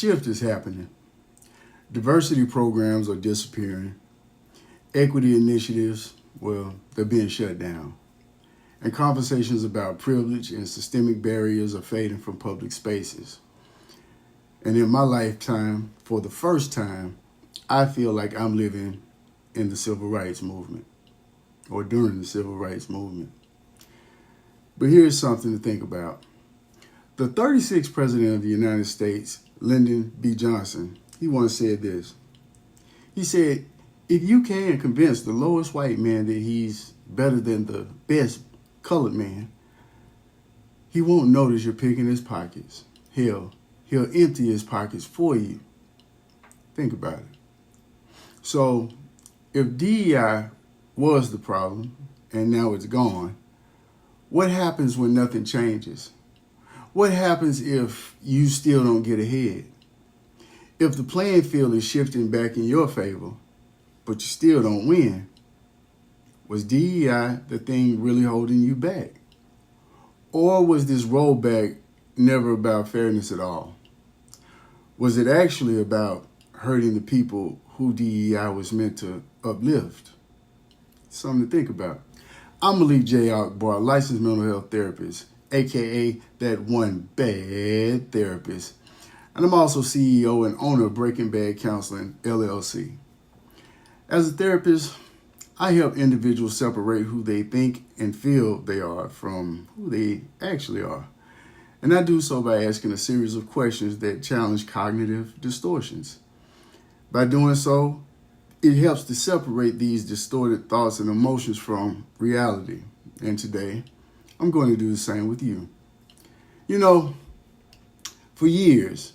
shift is happening. Diversity programs are disappearing. Equity initiatives, well, they're being shut down. And conversations about privilege and systemic barriers are fading from public spaces. And in my lifetime, for the first time, I feel like I'm living in the civil rights movement or during the civil rights movement. But here's something to think about. The 36th president of the United States, Lyndon B. Johnson, he once said this. He said, if you can convince the lowest white man that he's better than the best colored man, he won't notice you're picking his pockets. He'll empty his pockets for you. Think about it. So if DEI was the problem and now it's gone, what happens when nothing changes? What happens if you still don't get ahead? If the playing field is shifting back in your favor, but you still don't win, was DEI the thing really holding you back? Or was this rollback never about fairness at all? Was it actually about hurting the people who DEI was meant to uplift? Something to think about. I'm Malik J. Akbar, licensed mental health therapist, aka that one bad therapist. And I'm also CEO and owner of Breaking Bad Counseling, LLC. As a therapist, I help individuals separate who they think and feel they are from who they actually are. And I do so by asking a series of questions that challenge cognitive distortions. By doing so, it helps to separate these distorted thoughts and emotions from reality. And today, I'm going to do the same with you. You know, for years,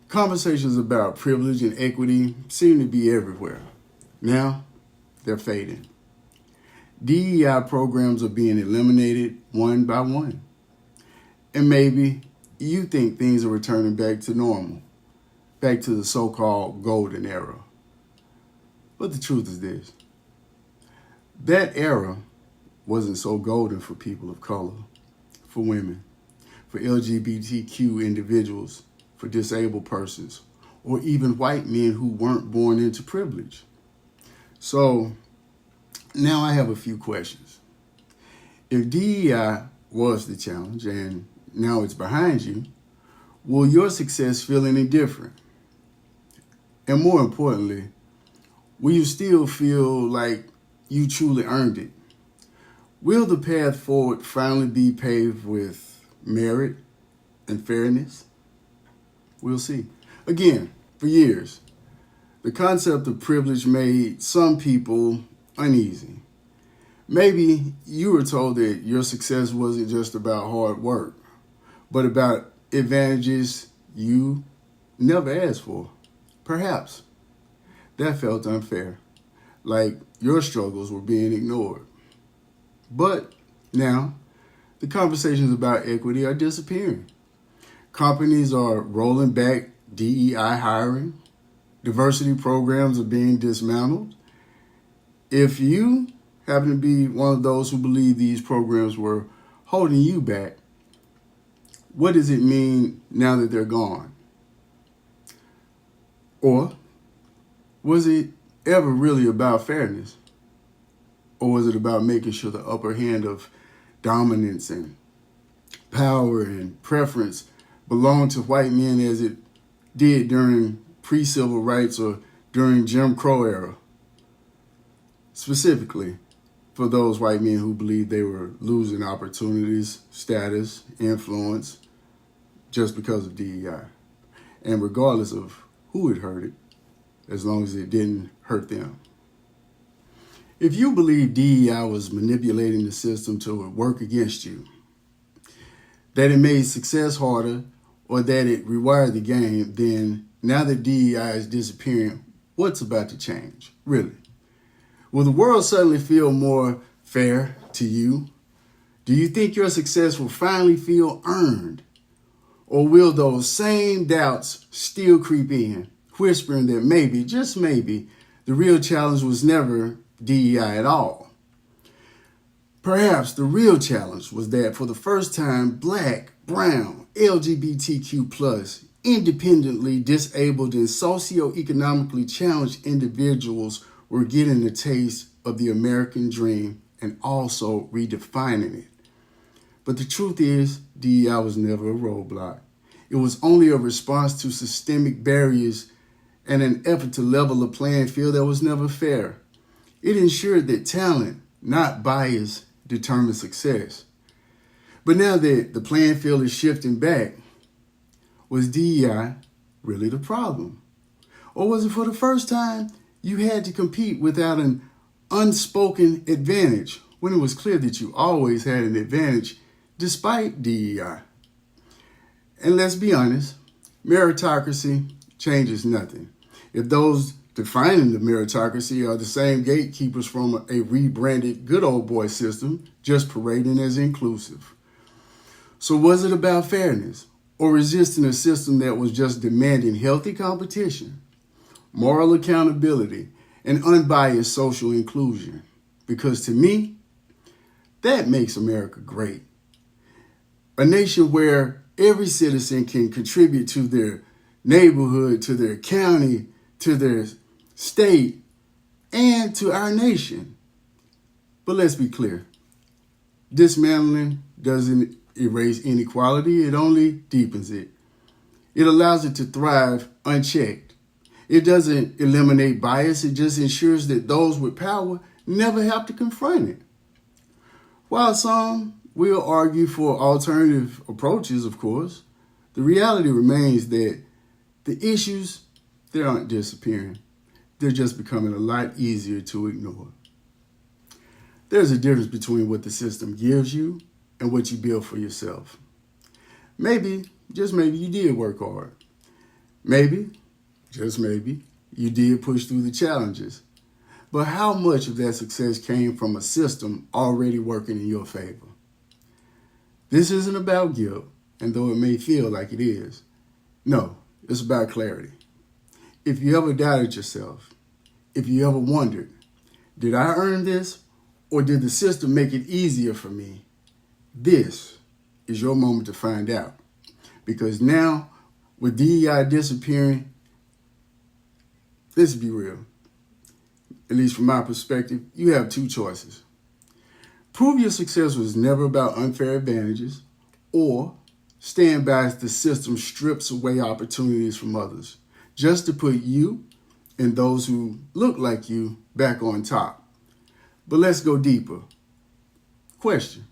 conversations about privilege and equity seem to be everywhere. Now, they're fading. DEI programs are being eliminated one by one. And maybe you think things are returning back to normal, back to the so-called golden era. But the truth is this. That era wasn't so golden for people of color, for women, for LGBTQ individuals, for disabled persons, or even white men who weren't born into privilege. So now I have a few questions. If DEI was the challenge and now it's behind you, will your success feel any different? And more importantly, will you still feel like you truly earned it? Will the path forward finally be paved with merit and fairness? We'll see. Again, for years, the concept of privilege made some people uneasy. Maybe you were told that your success wasn't just about hard work, but about advantages you never asked for. Perhaps that felt unfair, like your struggles were being ignored. But now, the conversations about equity are disappearing. Companies are rolling back DEI hiring. Diversity programs are being dismantled. If you happen to be one of those who believe these programs were holding you back, what does it mean now that they're gone? Or was it ever really about fairness? Or was it about making sure the upper hand of dominance and power and preference belonged to white men as it did during pre-civil rights or during Jim Crow era? Specifically, for those white men who believed they were losing opportunities, status, influence, just because of DEI. And regardless of who it hurted, as long as it didn't hurt them. If you believe DEI was manipulating the system to work against you, that it made success harder, or that it rewired the game, then now that DEI is disappearing, what's about to change, really? Will the world suddenly feel more fair to you? Do you think your success will finally feel earned? Or will those same doubts still creep in, whispering that maybe, just maybe, the real challenge was never DEI at all? Perhaps the real challenge was that for the first time, Black, brown, LGBTQ plus, independently disabled and socioeconomically challenged individuals were getting a taste of the American dream and also redefining it. But the truth is, DEI was never a roadblock. It was only a response to systemic barriers and an effort to level a playing field that was never fair. It ensured that talent, not bias, determined success. But now that the playing field is shifting back, was DEI really the problem? Or was it for the first time you had to compete without an unspoken advantage when it was clear that you always had an advantage despite DEI? And let's be honest, meritocracy changes nothing. If those defining the meritocracy are the same gatekeepers from a rebranded good old boy system, just parading as inclusive. So was it about fairness or resisting a system that was just demanding healthy competition, moral accountability, and unbiased social inclusion? Because to me, that makes America great. A nation where every citizen can contribute to their neighborhood, to their county, to their state, and to our nation. But let's be clear. Dismantling doesn't erase inequality, it only deepens it. It allows it to thrive unchecked. It doesn't eliminate bias, it just ensures that those with power never have to confront it. While some will argue for alternative approaches, of course, the reality remains that the issues, they aren't disappearing. They're just becoming a lot easier to ignore. There's a difference between what the system gives you and what you build for yourself. Maybe, just maybe, you did work hard. Maybe, just maybe, you did push through the challenges. But how much of that success came from a system already working in your favor? This isn't about guilt, and though it may feel like it is, no, it's about clarity. If you ever doubted yourself, if you ever wondered, did I earn this or did the system make it easier for me? This is your moment to find out. Because now, with DEI disappearing, let's be real, at least from my perspective, you have two choices. Prove your success was never about unfair advantages, or stand by as the system strips away opportunities from others, just to put you and those who look like you back on top. But let's go deeper. Question: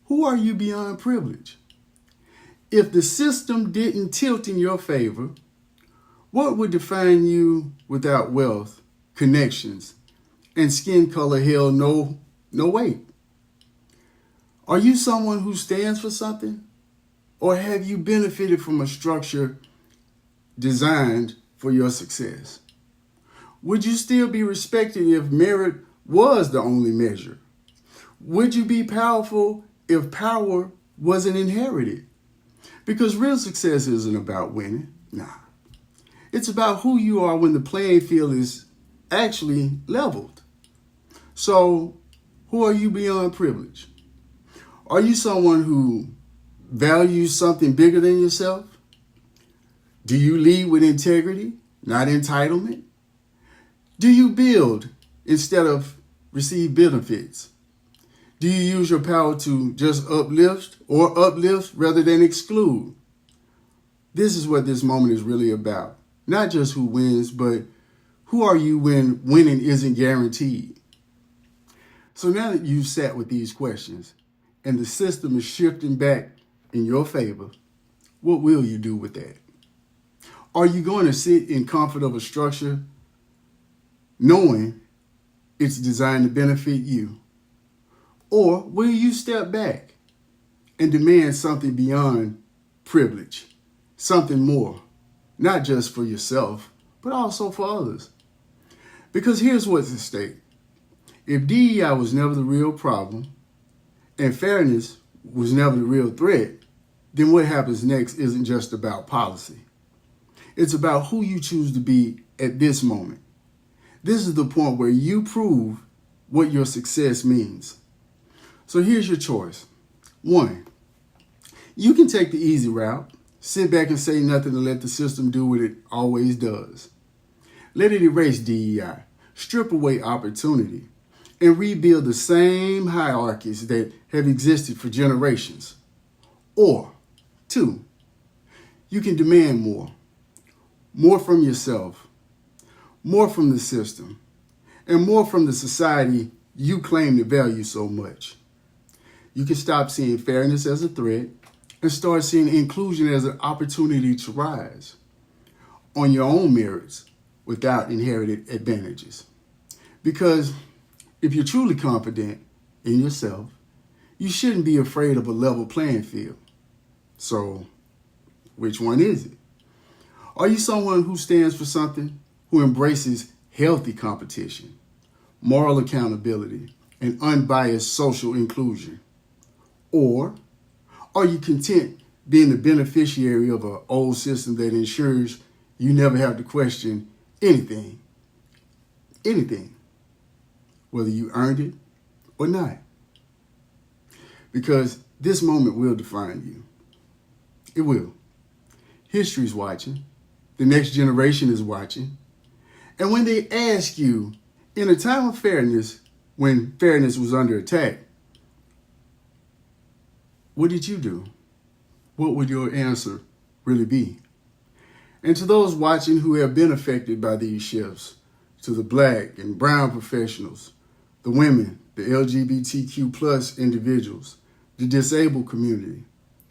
who are you beyond privilege? If the system didn't tilt in your favor, what would define you without wealth, connections, and skin color held no weight? Are you someone who stands for something? Or have you benefited from a structure designed for your success? Would you still be respected if merit was the only measure? Would you be powerful if power wasn't inherited? Because real success isn't about winning. Nah. It's about who you are when the playing field is actually leveled. So, who are you beyond privilege? Are you someone who values something bigger than yourself? Do you lead with integrity, not entitlement? Do you build instead of receive benefits? Do you use your power to just uplift rather than exclude? This is what this moment is really about. Not just who wins, but who are you when winning isn't guaranteed? So now that you've sat with these questions and the system is shifting back in your favor, what will you do with that? Are you going to sit in comfort of a structure knowing it's designed to benefit you? Or will you step back and demand something beyond privilege, something more, not just for yourself, but also for others? Because here's what's at stake. If DEI was never the real problem and fairness was never the real threat, then what happens next isn't just about policy. It's about who you choose to be at this moment. This is the point where you prove what your success means. So here's your choice. 1, you can take the easy route sit back and say nothing and let the system do what it always does. Let it erase DEI, strip away opportunity, and rebuild the same hierarchies that have existed for generations. Or, 2, you can demand more from yourself, more from the system, and more from the society you claim to value so much. You can stop seeing fairness as a threat and start seeing inclusion as an opportunity to rise on your own merits without inherited advantages. Because if you're truly confident in yourself, you shouldn't be afraid of a level playing field. So, which one is it? Are you someone who stands for something, who embraces healthy competition, moral accountability, and unbiased social inclusion? Or are you content being the beneficiary of an old system that ensures you never have to question anything, whether you earned it or not? Because this moment will define you. It will. History's watching. The next generation is watching. And when they ask you, in a time of fairness, when fairness was under attack, what did you do? What would your answer really be? And to those watching who have been affected by these shifts, to the Black and brown professionals, the women, the LGBTQ plus individuals, the disabled community,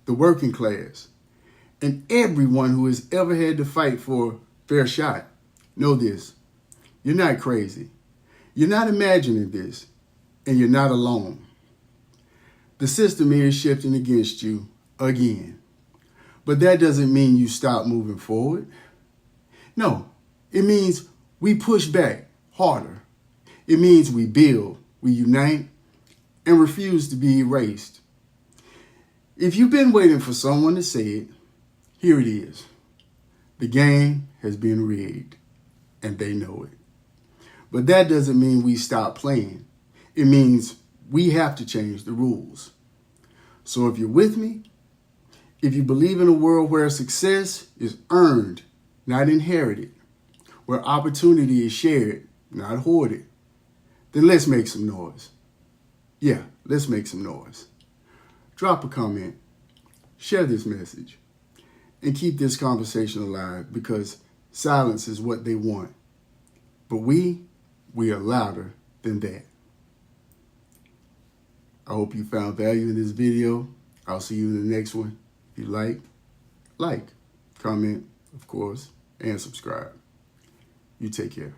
the working class, and everyone who has ever had to fight for a fair shot, know this: you're not crazy. You're not imagining this, and you're not alone. The system is shifting against you again. But that doesn't mean you stop moving forward. No, it means we push back harder. It means we build, we unite, and refuse to be erased. If you've been waiting for someone to say it, here it is. The game has been rigged, and they know it. But that doesn't mean we stop playing. It means we have to change the rules. So if you're with me, if you believe in a world where success is earned, not inherited, where opportunity is shared, not hoarded, then let's make some noise. Yeah, let's make some noise. Drop a comment, share this message, and keep this conversation alive, because silence is what they want. But we are louder than that. I hope you found value in this video. I'll see you in the next one. If you like, comment, of course, and subscribe. You take care.